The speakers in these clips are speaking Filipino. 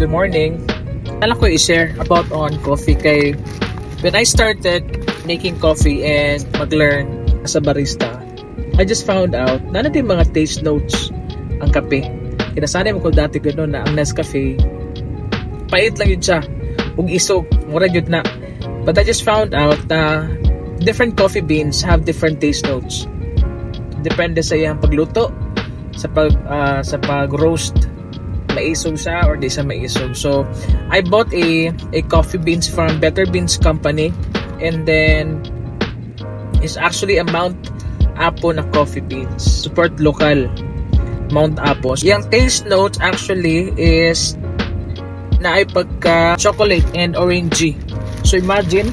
Good morning. Alam ko i-share about on coffee kay when I started making coffee and mag-learn as a barista, I just found out na din mga taste notes ang kape. Kinasanay mo ko dati gano'n na ang Nescafe, pait lang yun siya. Ug isog, mura yun na. But I just found out na different coffee beans have different taste notes. Depende sa iyang pagluto, sa pag-roast, maisog siya or di siya maisog. So, I bought a coffee beans from Better Beans Company, and then it's actually a Mount Apo na coffee beans. Support local. Mount Apo. Yung taste notes actually is na ay pagka chocolate and orangey. So imagine,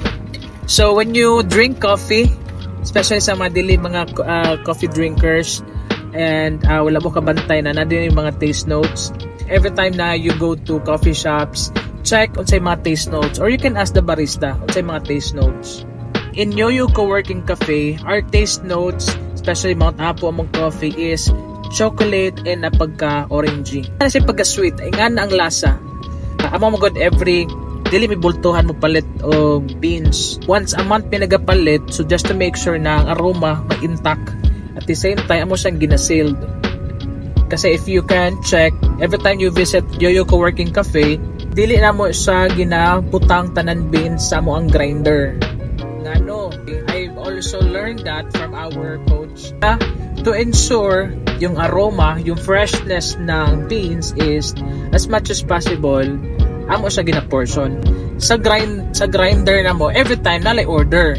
so when you drink coffee, especially sa mga coffee drinkers, and wala mo kabantay na nandun yung mga taste notes. Every time na you go to coffee shops, check unsay mga taste notes, or you can ask the barista unsay mga taste notes. In Yoyo Co-working Cafe, our taste notes, especially Mount Apo among coffee, is chocolate and na pagka-orangey. Kasi pagka-sweet, ay nga na ang lasa. Amo mo god every dili may bultuhan mo palit o beans. Once a month pinagapalit, so just to make sure na ang aroma ma-intact. At the same time, amo siyang ginasealed. Kasi if you can check, every time you visit Yoyo Co-working Cafe, dili na mo siya ginaputang tanan beans sa mo ang grinder. Ngano, I've also learned that from our coach. To ensure yung aroma, yung freshness ng beans is as much as possible, amo siya gina-portion. Sa grinder na mo, every time nalay order.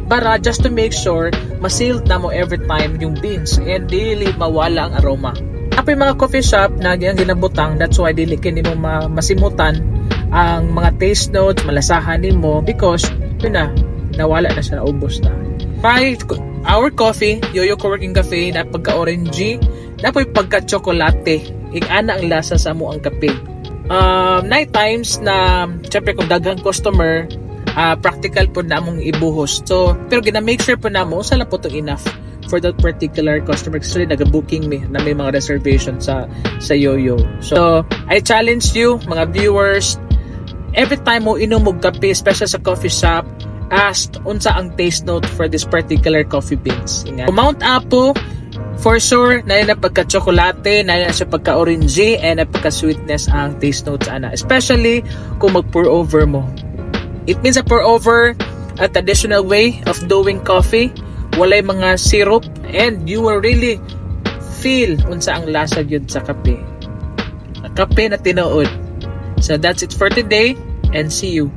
Para just to make sure, ma-sealed na mo every time yung beans and dili mawala ang aroma. Apo yung mga coffee shop na ang ginabutang, that's why dili kini mo masimutan ang mga taste notes, malasahan nimo because yun na, nawala na siya, naubos na. Our coffee, Yoyo Co-working Cafe, na pagka-orangey, na po yung pagka-chocolate. Ana ang lasa sa mo ang kape. Night times na, syempre kung daghang customer, practical po na mong ibuhos. So, pero gina-make sure po na mo, sala po itong enough for that particular customer. Kasi nag-booking me na may mga reservation sa Yoyo. So, I challenge you, mga viewers, every time mo inom og kape, especially sa coffee shop, asked unsa ang taste note for this particular coffee beans. Ingat. Mount Apo, for sure, na pagka-chocolate, na siya pagka-orangey, and na pagka-sweetness ang taste notes ana. Especially kung mag-pour over mo. It means a pour over, a traditional way of doing coffee. Walay mga syrup, and you will really feel unsa ang lasa yun sa kape. Kape na tinuod. So that's it for today, and see you.